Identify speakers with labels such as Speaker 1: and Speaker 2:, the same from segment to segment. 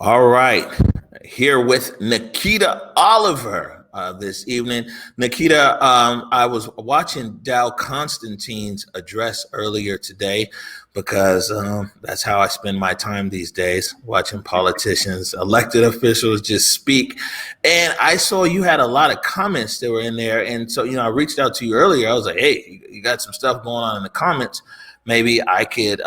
Speaker 1: All right, here with Nikkita Oliver this evening. Nikkita, I was watching Dow Constantine's address earlier today because that's how I spend my time these days, watching politicians, elected officials just speak. And I saw you had a lot of comments that were in there. And so, I reached out to you earlier. I was like, hey, you got some stuff going on in the comments. Maybe I could,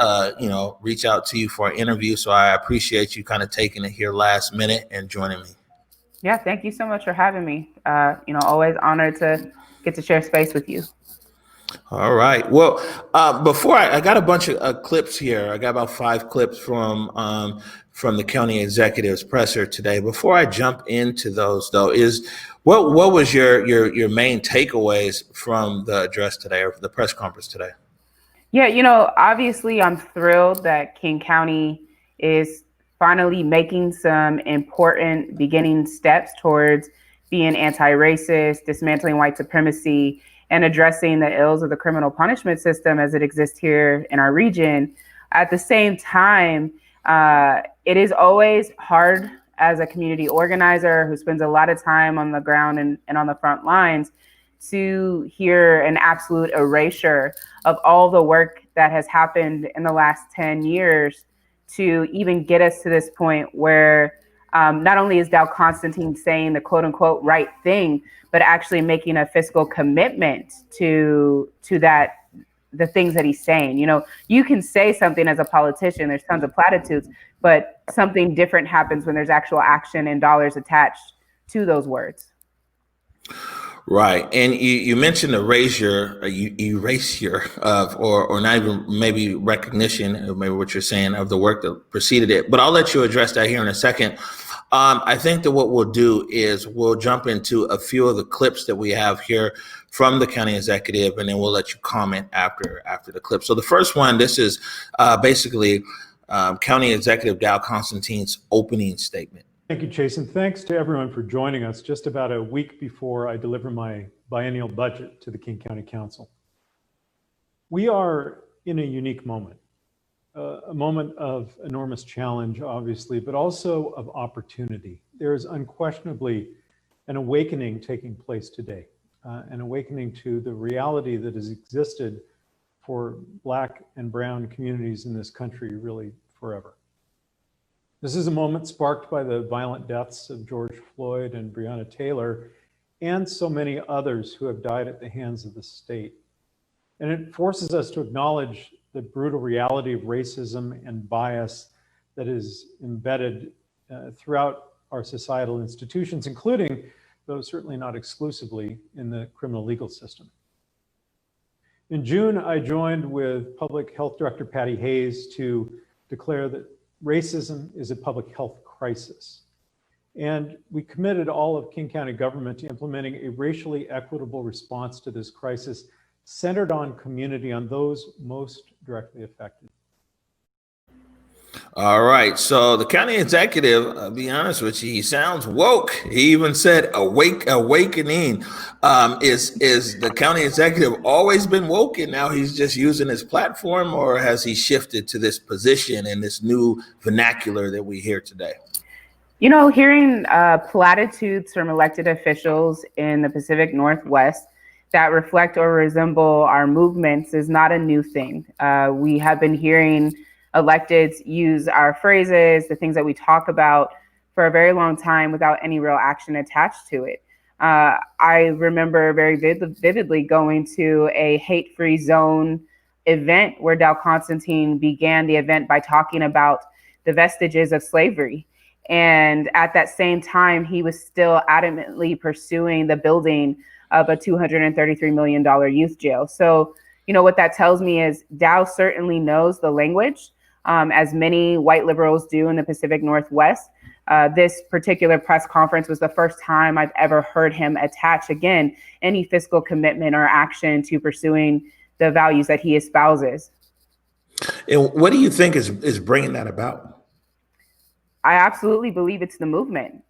Speaker 1: reach out to you for an interview. So I appreciate you kind of taking it here last minute and joining me.
Speaker 2: Yeah, thank you so much for having me. Always honored to get to share space with you.
Speaker 1: All right. Well, before I got a bunch of clips here. I got about 5 clips from the county executive's presser today. Before I jump into those, though, what was your main takeaways from the address today or the press conference today?
Speaker 2: Yeah, obviously I'm thrilled that King County is finally making some important beginning steps towards being anti-racist, dismantling white supremacy, and addressing the ills of the criminal punishment system as it exists here in our region. At the same time, it is always hard as a community organizer who spends a lot of time on the ground and on the front lines to hear an absolute erasure of all the work that has happened in the last 10 years to even get us to this point where not only is Dow Constantine saying the quote unquote right thing, but actually making a fiscal commitment to that, the things that he's saying. You can say something as a politician, there's tons of platitudes, but something different happens when there's actual action and dollars attached to those words.
Speaker 1: Right. And you mentioned erasure of, or not even maybe recognition of maybe what you're saying of the work that preceded it. But I'll let you address that here in a second. I think that what we'll do is we'll jump into a few of the clips that we have here from the county executive, and then we'll let you comment after the clip. So the first one, this is basically County Executive Dow Constantine's opening statement.
Speaker 3: Thank you, Chase, and thanks to everyone for joining us just about a week before I deliver my biennial budget to the King County Council. We are in a unique moment, a moment of enormous challenge, obviously, but also of opportunity. There is unquestionably an awakening taking place today, an awakening to the reality that has existed for Black and brown communities in this country really forever. This is a moment sparked by the violent deaths of George Floyd and Breonna Taylor and so many others who have died at the hands of the state. And it forces us to acknowledge the brutal reality of racism and bias that is embedded throughout our societal institutions, including, though certainly not exclusively, in the criminal legal system. In June, I joined with Public Health Director Patty Hayes to declare that racism is a public health crisis. And we committed all of King County government to implementing a racially equitable response to this crisis centered on community, on those most directly affected.
Speaker 1: All right, so the county executive, I'll be honest with you, he sounds woke. He even said awakening. Is the county executive always been woke and now he's just using his platform, or has he shifted to this position and this new vernacular that we hear today?
Speaker 2: Hearing platitudes from elected officials in the Pacific Northwest that reflect or resemble our movements is not a new thing. We have been hearing electeds use our phrases, the things that we talk about, for a very long time without any real action attached to it. I remember very vividly going to a hate-free zone event where Dow Constantine began the event by talking about the vestiges of slavery. And at that same time, he was still adamantly pursuing the building of a $233 million youth jail. So, what that tells me is Dow certainly knows the language, as many white liberals do in the Pacific Northwest. This particular press conference was the first time I've ever heard him attach, again, any fiscal commitment or action to pursuing the values that he espouses.
Speaker 1: And what do you think is bringing that about?
Speaker 2: I absolutely believe it's the movement.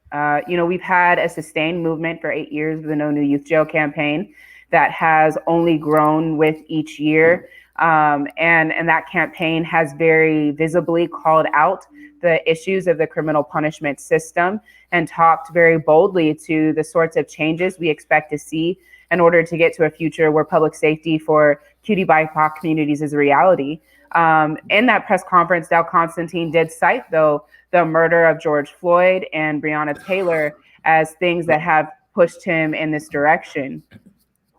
Speaker 2: We've had a sustained movement for 8 years with the No New Youth Jail campaign that has only grown with each year. And that campaign has very visibly called out the issues of the criminal punishment system and talked very boldly to the sorts of changes we expect to see in order to get to a future where public safety for QT BIPOC communities is a reality. In that press conference, Dow Constantine did cite, though, the murder of George Floyd and Breonna Taylor as things that have pushed him in this direction.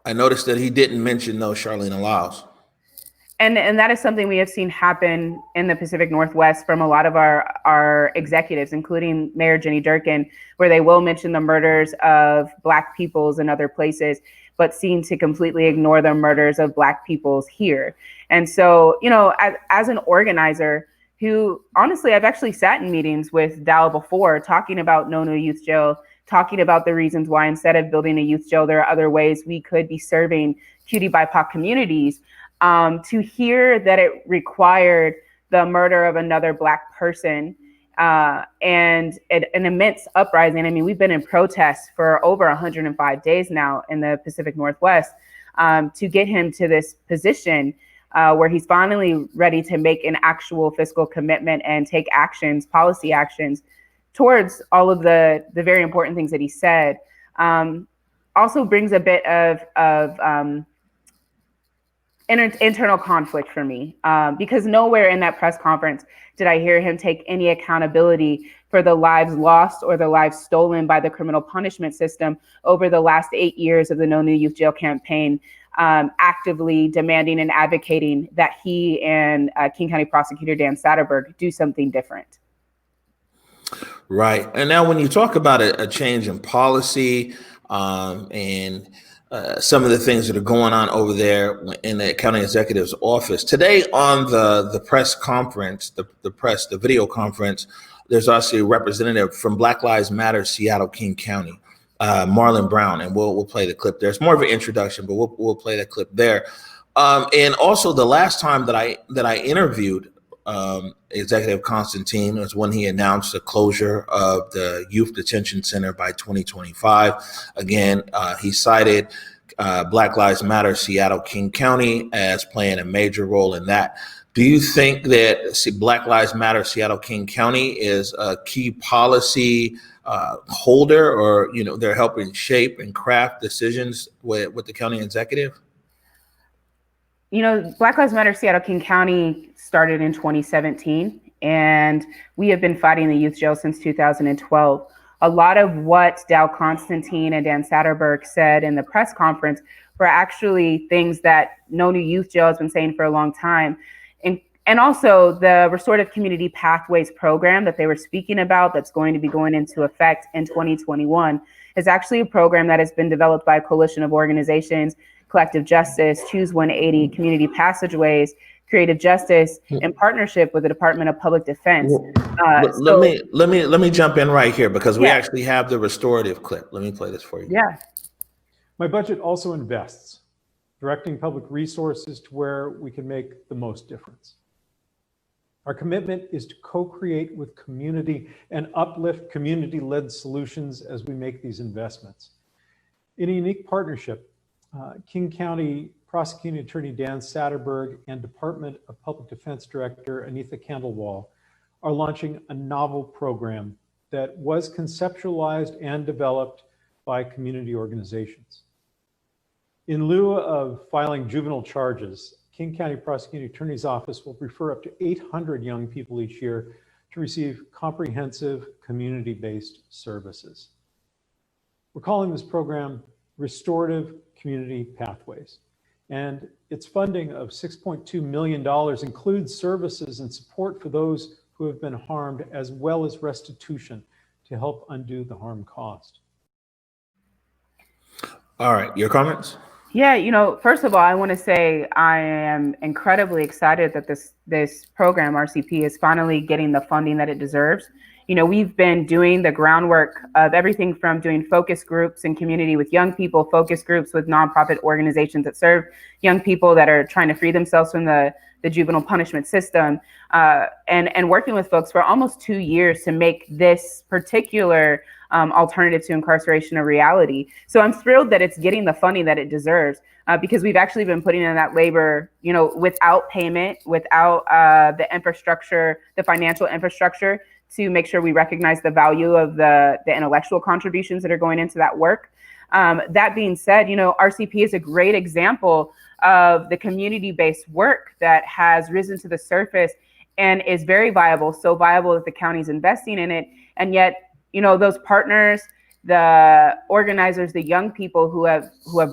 Speaker 1: I noticed that he didn't mention, though, Charlene Laos.
Speaker 2: And that is something we have seen happen in the Pacific Northwest from a lot of our executives, including Mayor Jenny Durkin, where they will mention the murders of Black peoples in other places, but seem to completely ignore the murders of Black peoples here. And so, you know, as an organizer who, honestly, I've actually sat in meetings with Dow before talking about no new youth jail, talking about the reasons why instead of building a youth jail, there are other ways we could be serving QT BIPOC communities. To hear that it required the murder of another Black person and an immense uprising. I mean, we've been in protests for over 105 days now in the Pacific Northwest to get him to this position where he's finally ready to make an actual fiscal commitment and take actions, policy actions towards all of the very important things that he said. Also brings a bit of internal conflict for me, because nowhere in that press conference did I hear him take any accountability for the lives lost or the lives stolen by the criminal punishment system over the last 8 years of the No New Youth Jail campaign, actively demanding and advocating that he and King County Prosecutor Dan Satterberg do something different.
Speaker 1: Right. And now when you talk about a change in policy and some of the things that are going on over there in the county executive's office. Today on the press conference, the video conference, there's also a representative from Black Lives Matter Seattle King County, Marlon Brown, and we'll play the clip there. It's more of an introduction, but we'll play that clip there. And also the last time that I interviewed Executive Constantine was when he announced the closure of the youth detention center by 2025. Again, he cited Black Lives Matter Seattle King County as playing a major role in that. Do you think that Black Lives Matter Seattle King County is a key policy holder, or they're helping shape and craft decisions with the county executive?
Speaker 2: Black Lives Matter Seattle King County started in 2017, and we have been fighting the youth jail since 2012. A lot of what Dow Constantine and Dan Satterberg said in the press conference were actually things that No New Youth Jail has been saying for a long time. And also the Restorative Community Pathways program that they were speaking about that's going to be going into effect in 2021 is actually a program that has been developed by a coalition of organizations: Collective Justice, Choose 180, Community Passageways, Creative Justice, in partnership with the Department of Public Defense.
Speaker 1: Let me jump in right here, because we actually have the restorative clip. Let me play this for you.
Speaker 2: Yeah.
Speaker 3: My budget also invests, directing public resources to where we can make the most difference. Our commitment is to co-create with community and uplift community-led solutions as we make these investments. In a unique partnership, King County Prosecuting Attorney Dan Satterberg and Department of Public Defense Director Anitha Candlewall are launching a novel program that was conceptualized and developed by community organizations. In lieu of filing juvenile charges, King County Prosecuting Attorney's Office will refer up to 800 young people each year to receive comprehensive community-based services. We're calling this program Restorative Community Pathways, and its funding of $6.2 million includes services and support for those who have been harmed, as well as restitution to help undo the harm caused.
Speaker 1: All right, your comments?
Speaker 2: Yeah, first of all, I want to say I am incredibly excited that this program, RCP, is finally getting the funding that it deserves. We've been doing the groundwork of everything from doing focus groups and community with young people, focus groups with nonprofit organizations that serve young people that are trying to free themselves from the juvenile punishment system, and working with folks for almost 2 years to make this particular alternative to incarceration a reality. So I'm thrilled that it's getting the funding that it deserves, because we've actually been putting in that labor, without payment, without the infrastructure, the financial infrastructure to make sure we recognize the value of the intellectual contributions that are going into that work. That being said, RCP is a great example of the community-based work that has risen to the surface and is very viable, so viable that the county's investing in it. And yet, those partners, the organizers, the young people who have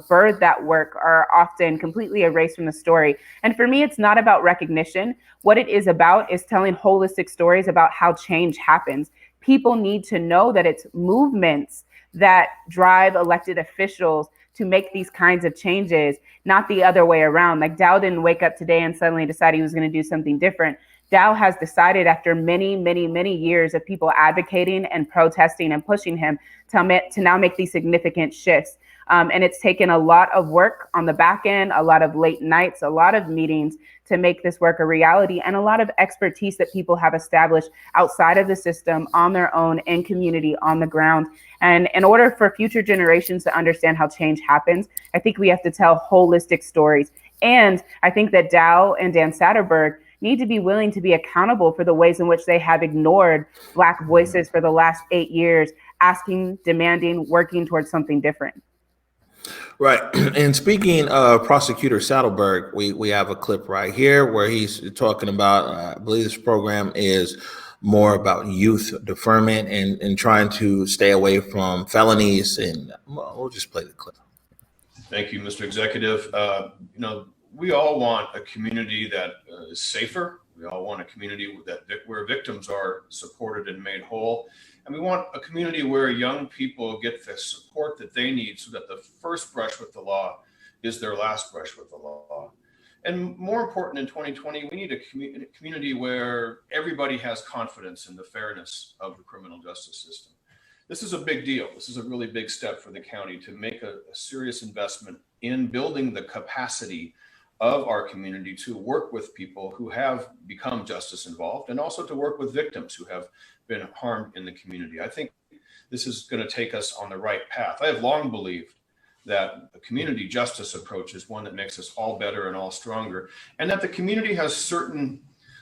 Speaker 2: birthed that work are often completely erased from the story. And for me, it's not about recognition. What it is about is telling holistic stories about how change happens. People need to know that it's movements that drive elected officials to make these kinds of changes, not the other way around. Like Dow didn't wake up today and suddenly decide he was going to do something different. Dow has decided after many, many, many years of people advocating and protesting and pushing him to now make these significant shifts. And it's taken a lot of work on the back end, a lot of late nights, a lot of meetings to make this work a reality, and a lot of expertise that people have established outside of the system on their own, in community, on the ground. And in order for future generations to understand how change happens, I think we have to tell holistic stories. And I think that Dow and Dan Satterberg need to be willing to be accountable for the ways in which they have ignored Black voices for the last 8 years, asking, demanding, working towards something different.
Speaker 1: Right. And speaking of Prosecutor Saddleberg, we have a clip right here where he's talking about, I believe this program is more about youth deferment and trying to stay away from felonies. And we'll just play the clip.
Speaker 4: Thank you, Mr. Executive. We all want a community that is safer. We all want a community where victims are supported and made whole. And we want a community where young people get the support that they need so that the first brush with the law is their last brush with the law. And more important in 2020, we need a community where everybody has confidence in the fairness of the criminal justice system. This is a big deal. This is a really big step for the county to make a serious investment in building the capacity of our community to work with people who have become justice involved, and also to work with victims who have been harmed in the community. I think this is going to take us on the right path. I have long believed that the community justice approach is one that makes us all better and all stronger, and that the community has certain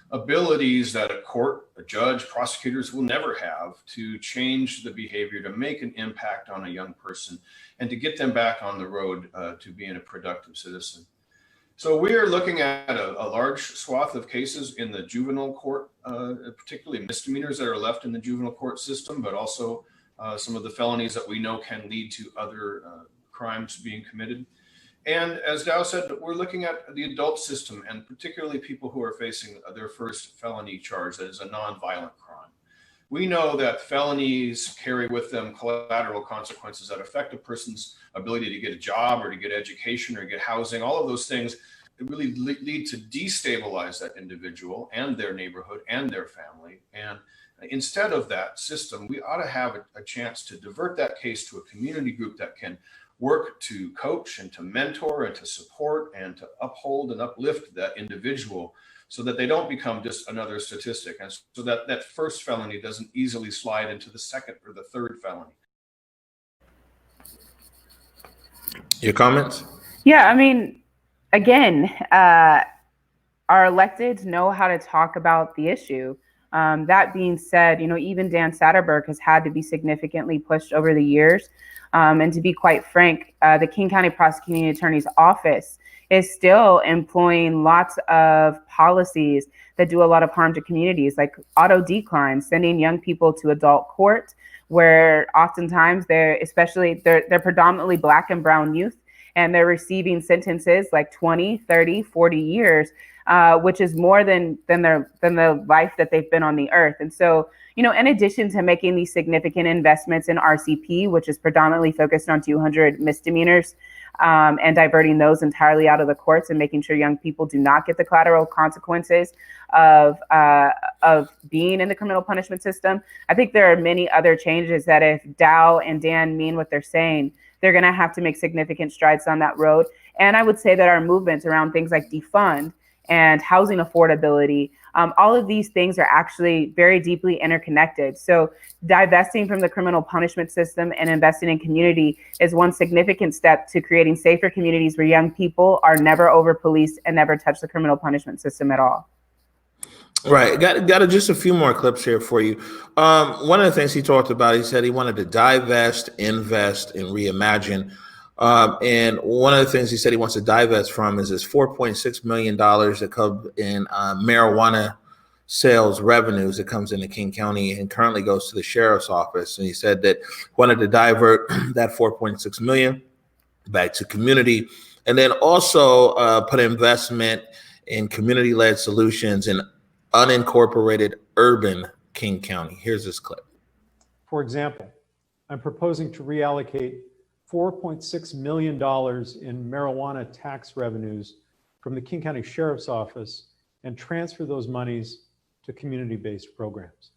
Speaker 4: abilities that a court, a judge, prosecutors will never have to change the behavior, to make an impact on a young person, and to get them back on the road to being a productive citizen. So we are looking at a large swath of cases in the juvenile court, particularly misdemeanors that are left in the juvenile court system, but also some of the felonies that we know can lead to other crimes being committed. And as Dow said, we're looking at the adult system, and particularly people who are facing their first felony charge that is a nonviolent crime. We know that felonies carry with them collateral consequences that affect a person's ability to get a job or to get education or get housing. All of those things really lead to destabilize that individual and their neighborhood and their family. And instead of that system, we ought to have a chance to divert that case to a community group that can work to coach and to mentor and to support and to uphold and uplift that individual, so that they don't become just another statistic, and so that that first felony doesn't easily slide into the second or the third felony.
Speaker 1: Your comments?
Speaker 2: Yeah, I mean, again, our electeds know how to talk about the issue. That being said, even Dan Satterberg has had to be significantly pushed over the years. And to be quite frank, the King County Prosecuting Attorney's Office is still employing lots of policies that do a lot of harm to communities, like auto decline, sending young people to adult court, where oftentimes they're predominantly Black and brown youth, and they're receiving sentences like 20, 30, 40 years, which is more than the life that they've been on the earth. And so, in addition to making these significant investments in RCP, which is predominantly focused on 200 misdemeanors, and diverting those entirely out of the courts and making sure young people do not get the collateral consequences of being in the criminal punishment system, I think there are many other changes that, if Dow and Dan mean what they're saying, they're going to have to make significant strides on that road. And I would say that our movements around things like defund and housing affordability. All of these things are actually very deeply interconnected. So divesting from the criminal punishment system and investing in community is one significant step to creating safer communities where young people are never over policed and never touch the criminal punishment system at all.
Speaker 1: Right. Got just a few more clips here for you. One of the things he talked about, he said he wanted to divest, invest, and reimagine. And one of the things he said he wants to divest from is this $4.6 million that comes in marijuana sales revenues that comes into King County and currently goes to the sheriff's office. And he said that he wanted to divert that $4.6 million back to community, and then also put investment in community-led solutions in unincorporated urban King County. Here's this clip.
Speaker 3: For example, I'm proposing to reallocate $4.6 million in marijuana tax revenues from the King County Sheriff's Office and transfer those monies to community-based programs.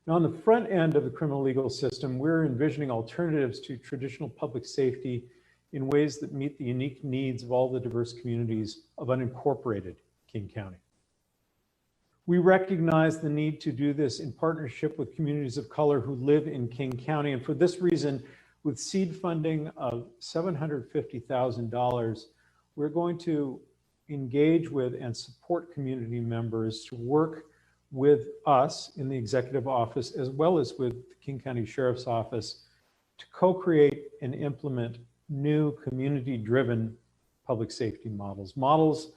Speaker 3: Now, on the front end of the criminal legal system, we're envisioning alternatives to traditional public safety in ways that meet the unique needs of all the diverse communities of unincorporated King County. We recognize the need to do this in partnership with communities of color who live in King County. And for this reason, with seed funding of $750,000, we're going to engage with and support community members to work with us in the executive office, as well as with the King County Sheriff's Office, to co-create and implement new community-driven public safety models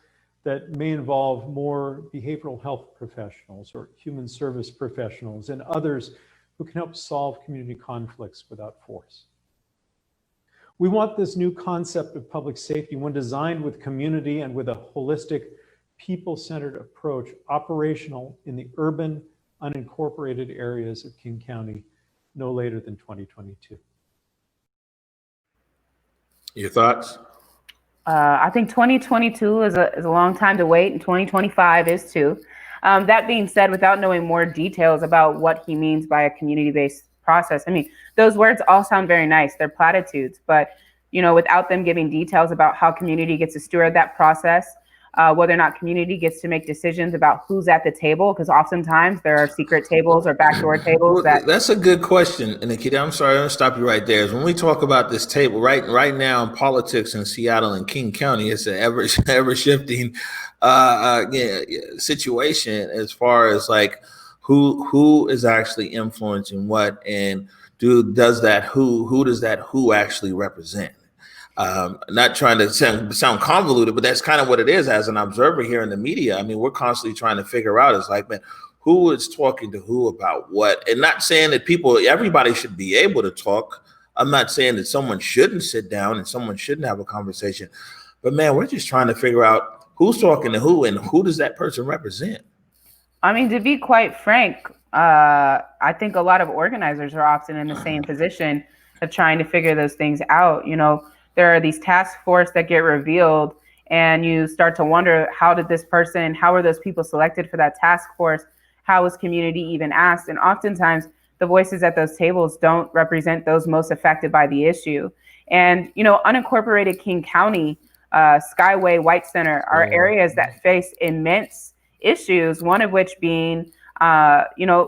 Speaker 3: that may involve more behavioral health professionals or human service professionals and others who can help solve community conflicts without force. We want this new concept of public safety, one designed with community and with a holistic, people-centered approach, operational in the urban, unincorporated areas of King County no later than 2022.
Speaker 1: Your thoughts?
Speaker 2: I think 2022 is a long time to wait, and 2025 is too. That being said, without knowing more details about what he means by a community-based process, I mean, those words all sound very nice. They're platitudes, but without them giving details about how community gets to steward that process, whether or not community gets to make decisions about who's at the table, because oftentimes there are secret tables or backdoor tables.
Speaker 1: That's a good question, Nikkita. I'm sorry, I'm gonna stop you right there. Is when we talk about this table right now in politics in Seattle and King County, it's an ever shifting situation as far as like who is actually influencing what, and who does that who actually represent? Not trying to sound convoluted, but that's kind of what it is as an observer here in the media. I mean, we're constantly trying to figure out, it's like, man, who is talking to who about what? And not saying that everybody should be able to talk. I'm not saying that someone shouldn't sit down and someone shouldn't have a conversation, but man, we're just trying to figure out who's talking to who and who does that person represent?
Speaker 2: I mean, to be quite frank, I think a lot of organizers are often in the same position of trying to figure those things out. There are these task force that get revealed, and you start to wonder, how are those people selected for that task force? How was community even asked? And oftentimes the voices at those tables don't represent those most affected by the issue. And, unincorporated King County, Skyway, White Center are areas that face immense issues, one of which being,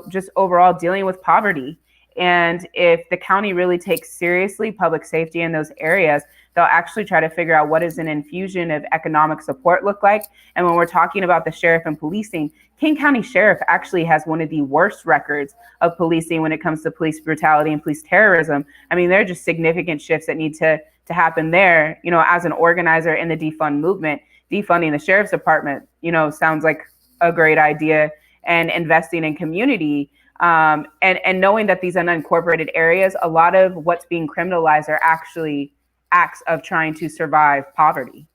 Speaker 2: just overall dealing with poverty. And if the county really takes seriously public safety in those areas, they'll actually try to figure out what does an infusion of economic support look like. And when we're talking about the sheriff and policing, King County Sheriff actually has one of the worst records of policing when it comes to police brutality and police terrorism. I mean, there are just significant shifts that need to happen there. As an organizer in the defund movement, defunding the sheriff's department, sounds like a great idea, and investing in community. And knowing that these unincorporated areas, a lot of what's being criminalized are actually acts of trying to survive poverty.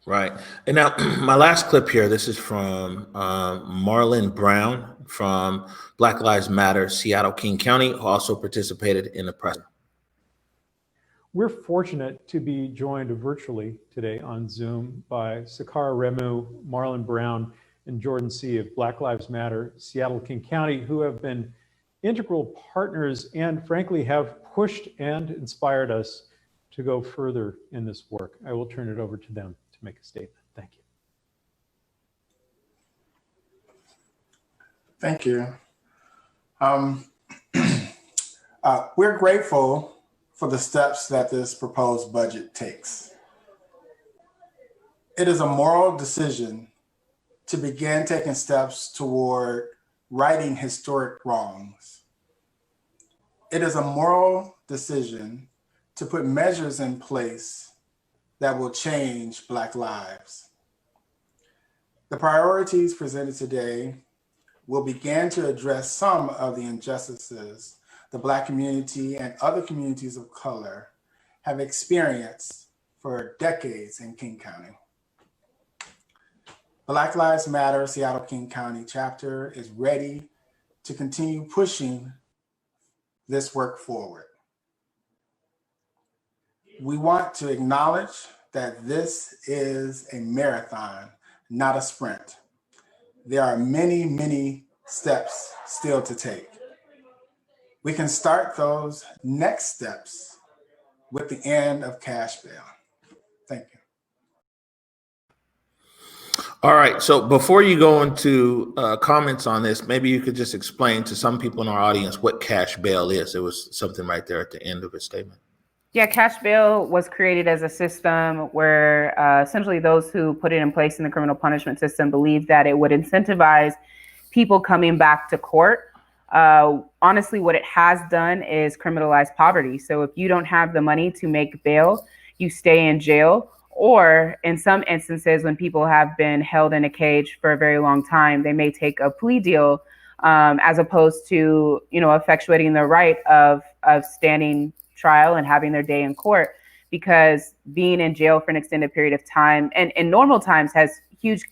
Speaker 1: Right. And now my last clip here, this is from Marlon Brown from Black Lives Matter, Seattle, King County, who also participated in the press.
Speaker 3: We're fortunate to be joined virtually today on Zoom by Sakara Remu, Marlon Brown, and Jordan C. of Black Lives Matter, Seattle, King County, who have been integral partners and frankly have pushed and inspired us to go further in this work. I will turn it over to them to make a statement. Thank you.
Speaker 5: Thank you. We're grateful for the steps that this proposed budget takes. It is a moral decision to begin taking steps toward righting historic wrongs. It is a moral decision to put measures in place that will change Black lives. The priorities presented today will begin to address some of the injustices the Black community and other communities of color have experienced for decades in King County. Black Lives Matter Seattle King County chapter is ready to continue pushing this work forward. We want to acknowledge that this is a marathon, not a sprint. There are many, many steps still to take. We can start those next steps with the end of cash bail. Thank you.
Speaker 1: All right. So before you go into comments on this, maybe you could just explain to some people in our audience what cash bail is. There was something right there at the end of his statement.
Speaker 2: Yeah, cash bail was created as a system where essentially those who put it in place in the criminal punishment system believed that it would incentivize people coming back to court. Honestly, what it has done is criminalize poverty. So if you don't have the money to make bail, you stay in jail. Or in some instances, when people have been held in a cage for a very long time, they may take a plea deal as opposed to, effectuating the right of standing trial and having their day in court, because being in jail for an extended period of time and in normal times has huge,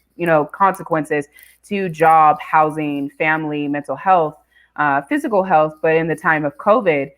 Speaker 2: consequences to job, housing, family, mental health, physical health. But in the time of COVID,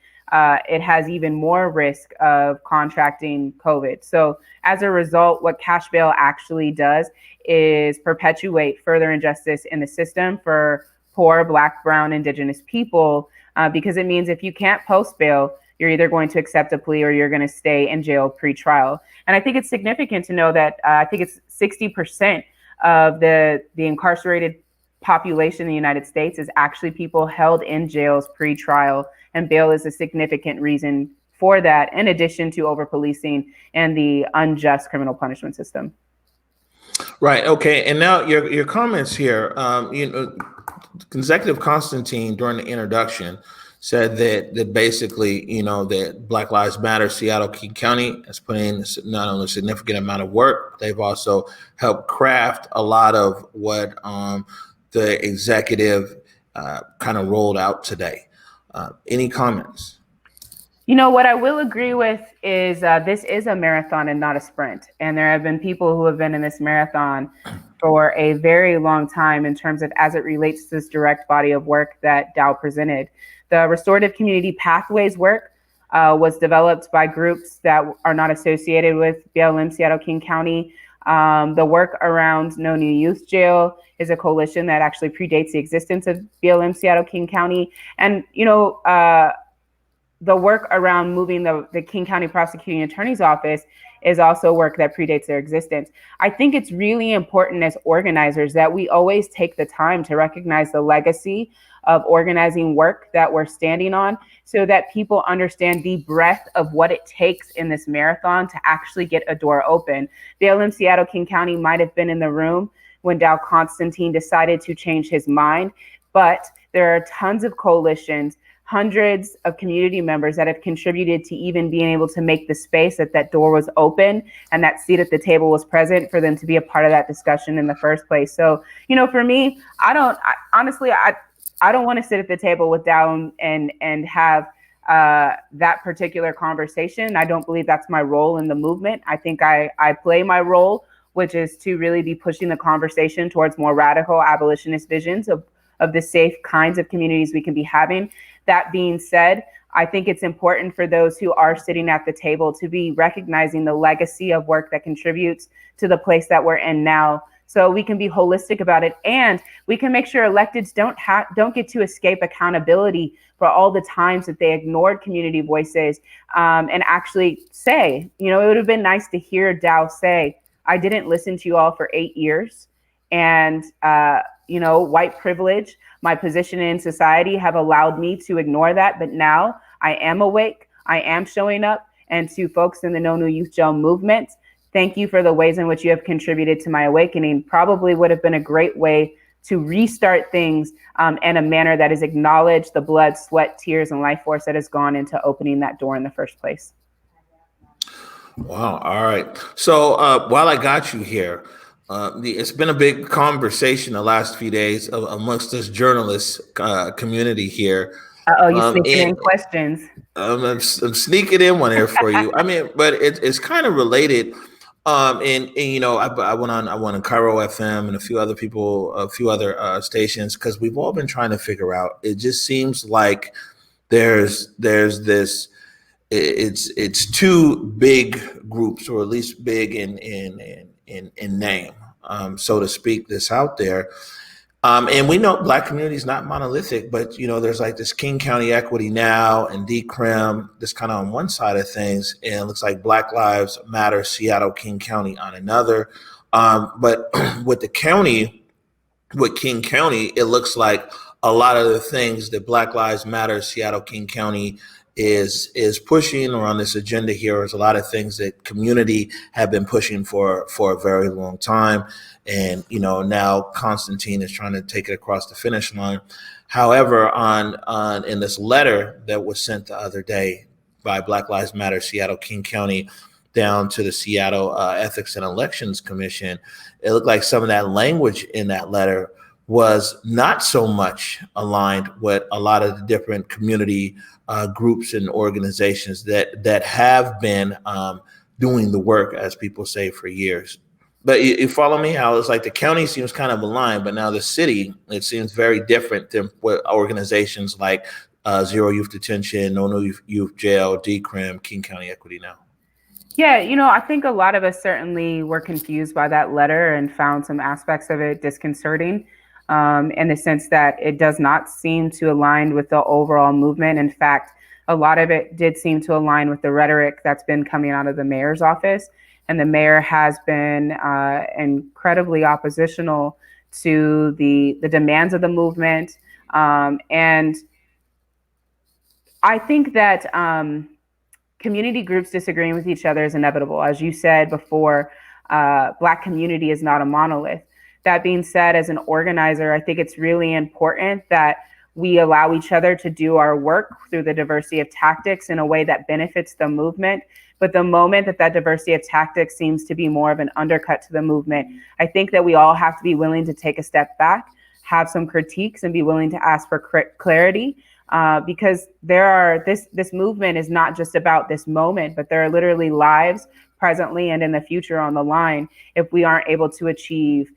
Speaker 2: it has even more risk of contracting COVID. So as a result, what cash bail actually does is perpetuate further injustice in the system for poor Black, Brown, Indigenous people, because it means if you can't post bail, you're either going to accept a plea or you're going to stay in jail pre-trial. And I think it's significant to know that I think it's 60% of the incarcerated population in the United States is actually people held in jails pre-trial, and bail is a significant reason for that, in addition to over-policing and the unjust criminal punishment system.
Speaker 1: Right. Okay. And now your comments here. Consecutive Constantine during the introduction said that basically, that Black Lives Matter Seattle King County has put in not only a significant amount of work, they've also helped craft a lot of what the executive kind of rolled out today. Any comments?
Speaker 2: What I will agree with is this is a marathon and not a sprint. And there have been people who have been in this marathon for a very long time in terms of as it relates to this direct body of work that Dow presented. The Restorative Community Pathways work was developed by groups that are not associated with BLM Seattle King County. The work around No New Youth Jail is a coalition that actually predates the existence of BLM Seattle King County. And, the work around moving the King County Prosecuting Attorney's Office is also work that predates their existence. I think it's really important as organizers that we always take the time to recognize the legacy of organizing work that we're standing on, so that people understand the breadth of what it takes in this marathon to actually get a door open. BLM Seattle King County might have been in the room when Dow Constantine decided to change his mind, but there are tons of coalitions, hundreds of community members that have contributed to even being able to make the space that door was open and that seat at the table was present for them to be a part of that discussion in the first place. So, for me, honestly, I don't want to sit at the table with Dow and have that particular conversation. I don't believe that's my role in the movement. I think I play my role, which is to really be pushing the conversation towards more radical abolitionist visions of the safe kinds of communities we can be having. That being said, I think it's important for those who are sitting at the table to be recognizing the legacy of work that contributes to the place that we're in now, so we can be holistic about it, and we can make sure electeds don't get to escape accountability for all the times that they ignored community voices, and actually say, it would have been nice to hear Dow say, I didn't listen to you all for 8 years, and white privilege, my position in society have allowed me to ignore that. But now I am awake. I am showing up. And to folks in the No New Youth Jail movement, thank you for the ways in which you have contributed to my awakening. Probably would have been a great way to restart things in a manner that has acknowledged the blood, sweat, tears, and life force that has gone into opening that door in the first place.
Speaker 1: Wow. All right. So while I got you here, it's been a big conversation the last few days amongst this journalist community here.
Speaker 2: Uh-oh, you sneaking in questions.
Speaker 1: I'm sneaking in one here for you. I mean, but it's kind of related. And I went on Cairo FM and a few other stations, because we've all been trying to figure out. It just seems like there's this. It's two big groups, or at least big in name, so to speak, that's out there. And we know Black community is not monolithic, but there's like this King County Equity Now and DCRIM, this kind of on one side of things, and it looks like Black Lives Matter Seattle King County on another. But with King County, it looks like a lot of the things that Black Lives Matter Seattle King County is pushing, or on this agenda here, is a lot of things that community have been pushing for a very long time. And, now Constantine is trying to take it across the finish line. However, in this letter that was sent the other day by Black Lives Matter Seattle King County down to the Seattle Ethics and Elections Commission, it looked like some of that language in that letter was not so much aligned with a lot of the different community groups and organizations that have been doing the work, as people say, for years. But you follow me? How it's like the county seems kind of aligned, but now the city, it seems very different than what organizations like Zero Youth Detention, No New Youth Jail, DCRIM, King County Equity Now.
Speaker 2: Yeah, I think a lot of us certainly were confused by that letter and found some aspects of it disconcerting, in the sense that it does not seem to align with the overall movement. In fact, a lot of it did seem to align with the rhetoric that's been coming out of the mayor's office. And the mayor has been incredibly oppositional to the demands of the movement. And I think that community groups disagreeing with each other is inevitable. As you said before, Black community is not a monolith. That being said, as an organizer, I think it's really important that we allow each other to do our work through the diversity of tactics in a way that benefits the movement. But the moment that diversity of tactics seems to be more of an undercut to the movement, I think that we all have to be willing to take a step back, have some critiques, and be willing to ask for clarity. Because this movement is not just about this moment, but there are literally lives presently and in the future on the line if we aren't able to achieve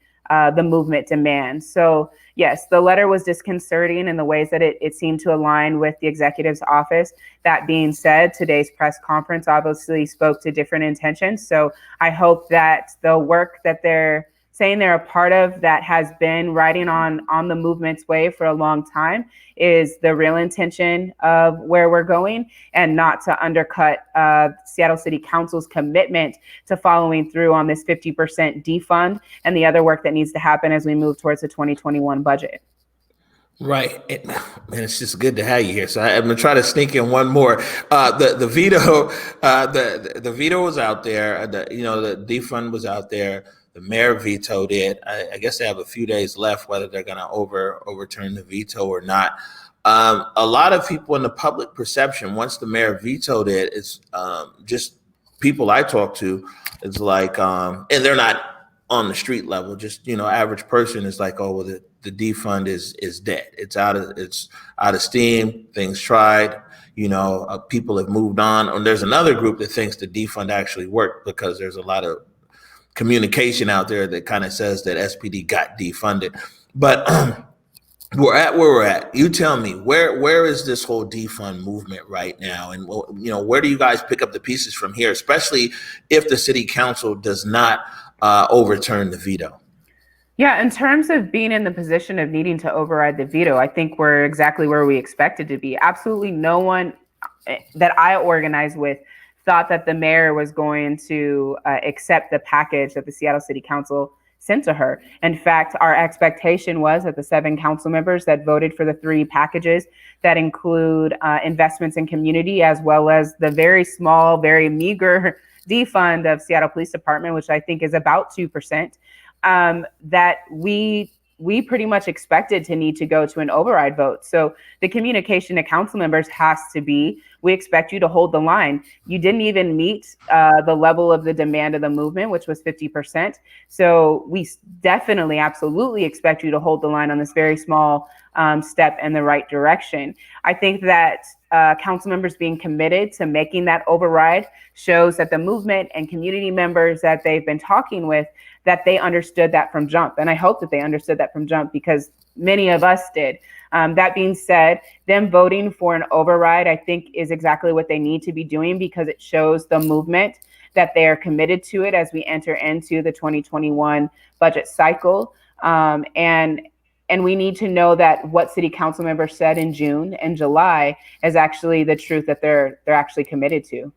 Speaker 2: the movement demands. So yes, the letter was disconcerting in the ways that it seemed to align with the executive's office. That being said, today's press conference obviously spoke to different intentions. So I hope that the work that they're saying they're a part of, that has been riding on the movement's wave for a long time, is the real intention of where we're going, and not to undercut Seattle City Council's commitment to following through on this 50% defund and the other work that needs to happen as we move towards the 2021 budget.
Speaker 1: Right. Man, it's just good to have you here. So I'm gonna try to sneak in one more. The veto, the veto was out there. The defund was out there. The mayor vetoed it. I guess they have a few days left whether they're gonna overturn the veto or not. A lot of people in the public perception, once the mayor vetoed it, it's just people I talk to. It's like, and they're not on the street level. Just average person is like, oh well, the defund is dead. It's out of steam. Things tried. People have moved on. And there's another group that thinks the defund actually worked, because there's a lot of communication out there that kind of says that SPD got defunded. But we're at where we're at. You tell me, where is this whole defund movement right now? And where do you guys pick up the pieces from here, especially if the city council does not overturn the veto?
Speaker 2: Yeah, in terms of being in the position of needing to override the veto, I think we're exactly where we expected to be. Absolutely no one that I organized with thought that the mayor was going to accept the package that the Seattle City Council sent to her. In fact, our expectation was that the 7 council members that voted for the 3 packages that include investments in community, as well as the very small, very meager defund of Seattle Police Department, which I think is about 2%, that we pretty much expected to need to go to an override vote. So the communication to council members has to be, we expect you to hold the line. You didn't even meet the level of the demand of the movement, which was 50%. So we definitely, absolutely expect you to hold the line on this very small step in the right direction. I think that council members being committed to making that override shows that the movement and community members that they've been talking with, that they understood that from jump. And I hope that they understood that from jump, because many of us did. That being said, them voting for an override, I think, is exactly what they need to be doing, because it shows the movement that they are committed to it as we enter into the 2021 budget cycle. And we need to know that what city council members said in June and July is actually the truth that they're actually committed to.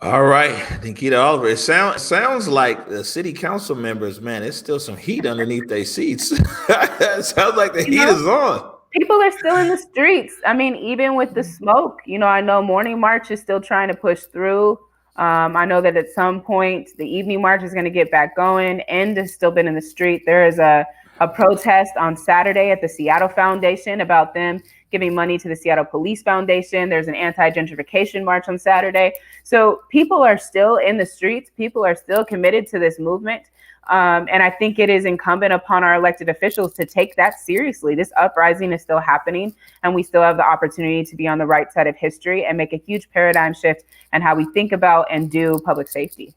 Speaker 1: All right, Nikkita Oliver. It sounds like the city council members, man, there's still some heat underneath their seats. It sounds like the heat is on.
Speaker 2: People are still in the streets. I mean, even with the smoke, I know Morning March is still trying to push through. I know that at some point the evening march is going to get back going. End has still been in the street. There is a protest on Saturday at the Seattle Foundation about them giving money to the Seattle Police Foundation. There's an anti-gentrification march on Saturday. So people are still in the streets. People are still committed to this movement. And I think it is incumbent upon our elected officials to take that seriously. This uprising is still happening, and we still have the opportunity to be on the right side of history and make a huge paradigm shift in how we think about and do public safety.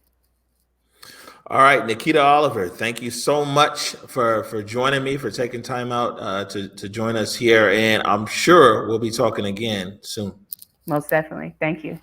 Speaker 1: All right, Nikkita Oliver, thank you so much for joining me, for taking time out to join us here. And I'm sure we'll be talking again soon.
Speaker 2: Most definitely. Thank you.